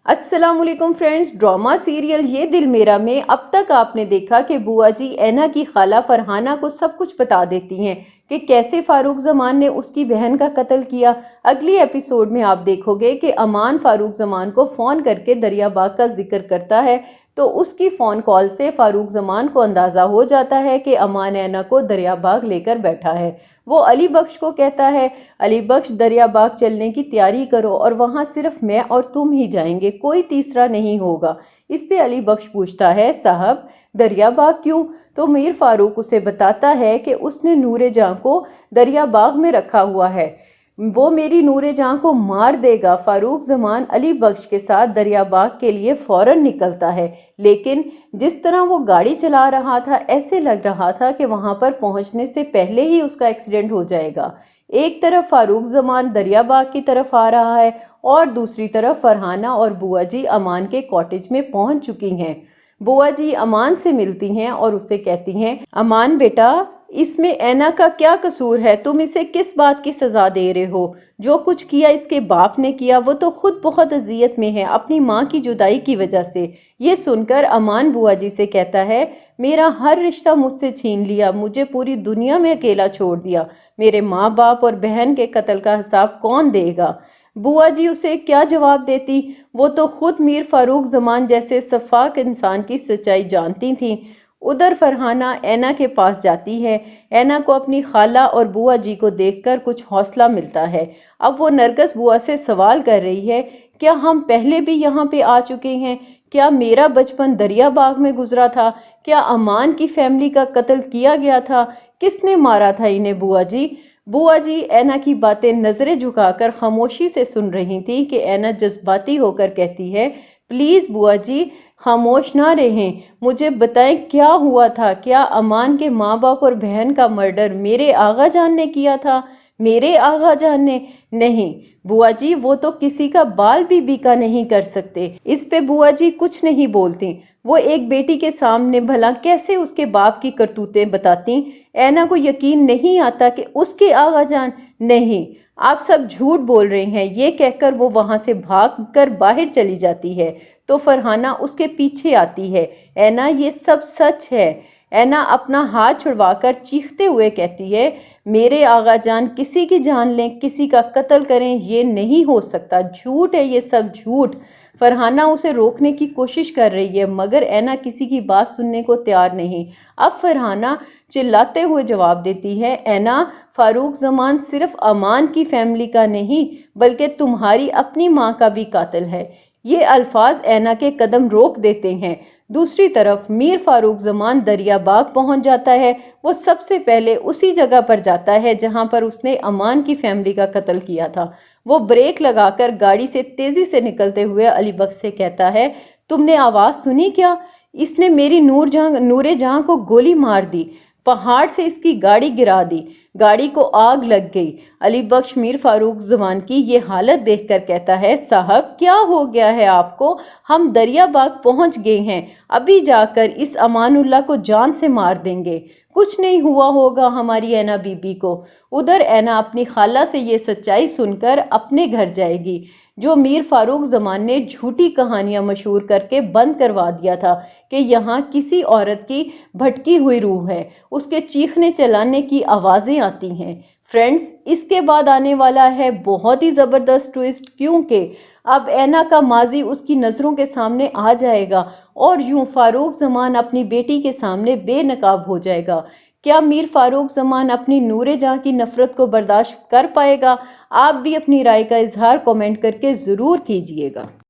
अस्सलाम वालेकुम friends. Drama serial ये दिल मेरा में अब तक आपने देखा कि बुआ जी ऐना की खाला फरहाना को सब कुछ बता देती हैं कि कैसे फारूक जमान ने उसकी बहन का कत्ल किया। अगली एपिसोड में आप देखोगे कि अमान फारूक जमान को फ़ोन करके दरियाबाग का जिक्र करता है, तो उसकी फ़ोन कॉल से फारूक जमान को अंदाज़ा हो जाता है कि अमान ऐना को दरियाबाग लेकर बैठा है। वो अली बख्श को कहता है, अली बख्श दरियाबाग चलने की तैयारी करो और वहाँ सिर्फ मैं और तुम ही जाएंगे, कोई तीसरा नहीं होगा। इस पे अली बख्श पूछता है, साहब दरियाबाग क्यों? तो मीर फारूक उसे बताता है कि उसने नूरे जहां को दरियाबाग में रखा हुआ है, वो मेरी नूरे जहां को मार देगा। फारूक जमान अली बख्श के साथ दरियाबाग के लिए फौरन निकलता है, लेकिन जिस तरह वो गाड़ी चला रहा था ऐसे लग रहा था कि वहां पर पहुंचने से पहले ही उसका एक्सीडेंट हो जाएगा। एक तरफ फारूक जमान दरियाबाग की तरफ आ रहा है और दूसरी तरफ फरहाना और बुआ जी अमान के कॉटेज में पहुंच चुकी हैं। बुआ जी अमान से मिलती हैं और उसे कहती हैं, अमान बेटा, इसमें ऐना का क्या कसूर है? तुम इसे किस बात की सजा दे रहे हो? जो कुछ किया इसके बाप ने किया, वो तो खुद बहुत अजियत में है अपनी माँ की जुदाई की वजह से। ये सुनकर अमान बुआ जी से कहता है, मेरा हर रिश्ता मुझसे छीन लिया, मुझे पूरी दुनिया में अकेला छोड़ दिया, मेरे माँ बाप और बहन के कत्ल का हिसाब कौन देगा? बुआ जी उसे क्या जवाब देती? वो तो खुद मीर फारूक जमान जैसे सफाक इंसान की सच्चाई जानती थीं। उधर फरहाना ऐना के पास जाती है। ऐना को अपनी खाला और बुआ जी को देखकर कुछ हौसला मिलता है। अब वो नरगिस बुआ से सवाल कर रही है, क्या हम पहले भी यहाँ पे आ चुके हैं? क्या मेरा बचपन दरियाबाग में गुजरा था? क्या अमान की फैमिली का कत्ल किया गया था? किसने मारा था इन्हें बुआ जी? बुआ जी ऐना की बातें नजरें झुकाकर खामोशी से सुन रही थी कि ऐना जज्बाती होकर कहती है, प्लीज बुआ जी खामोश ना रहें, मुझे बताएं क्या हुआ था? क्या अमान के माँ बाप और बहन का मर्डर मेरे आगा जान ने किया था? मेरे आगा जान ने? नहीं बुआ जी, वो तो किसी का बाल भी बीका नहीं कर सकते। इस पे बुआ जी कुछ नहीं बोलती। वो एक बेटी के सामने भला कैसे उसके बाप की करतूतें बताती? ऐना को यकीन नहीं आता कि उसके आगा जान। नहीं, आप सब झूठ बोल रहे हैं, ये कहकर वो वहां से भागकर बाहर चली जाती है। तो फरहाना उसके पीछे आती है। ऐना, ये सब सच है। ऐना अपना हाथ छुड़वाकर चीखते हुए कहती है, मेरे आगा जान किसी की जान लें, किसी का कत्ल करें, ये नहीं हो सकता, झूठ है, ये सब झूठ। फरहाना उसे रोकने की कोशिश कर रही है, मगर ऐना किसी की बात सुनने को तैयार नहीं। अब फरहाना चिल्लाते हुए जवाब देती है, ऐना, फारूक जमान सिर्फ अमान की फैमिली का नहीं बल्कि तुम्हारी अपनी माँ का भी कातिल है। ये अल्फाज ऐना के कदम रोक देते हैं। दूसरी तरफ मीर फारूक जमान दरियाबाग पहुंच जाता है। वो सबसे पहले उसी जगह पर जाता है जहां पर उसने अमान की फैमिली का कत्ल किया था। वो ब्रेक लगाकर गाड़ी से तेजी से निकलते हुए अली बख्श से कहता है, तुमने आवाज़ सुनी क्या? इसने मेरी नूरे जहां को गोली मार दी, पहाड़ से इसकी गाड़ी गिरा दी, गाड़ी को आग लग गई। अली बख्श मीर फारूक जमान की ये हालत देखकर कहता है, साहब क्या हो गया है आपको? हम दरियाबाग पहुंच गए हैं, अभी जाकर इस अमानुल्लाह को जान से मार देंगे, कुछ नहीं हुआ होगा हमारी ऐना बीबी को। उधर ऐना अपनी खाला से ये सच्चाई सुनकर अपने घर जाएगी, जो मीर फारूक जमान ने झूठी कहानियां मशहूर करके बंद करवा दिया था कि यहाँ किसी औरत की भटकी हुई रूह है, उसके चीखने चलाने की आवाज़ें आती हैं। फ्रेंड्स, इसके बाद आने वाला है बहुत ही ज़बरदस्त ट्विस्ट, क्योंकि अब ऐना का माजी उसकी नज़रों के सामने आ जाएगा और यूं फारूक जमान अपनी बेटी के सामने बेनकाब हो जाएगा। क्या मीर फारूक जमान अपनी नूरे जहां की नफरत को बर्दाश्त कर पाएगा? आप भी अपनी राय का इजहार कमेंट करके ज़रूर कीजिएगा।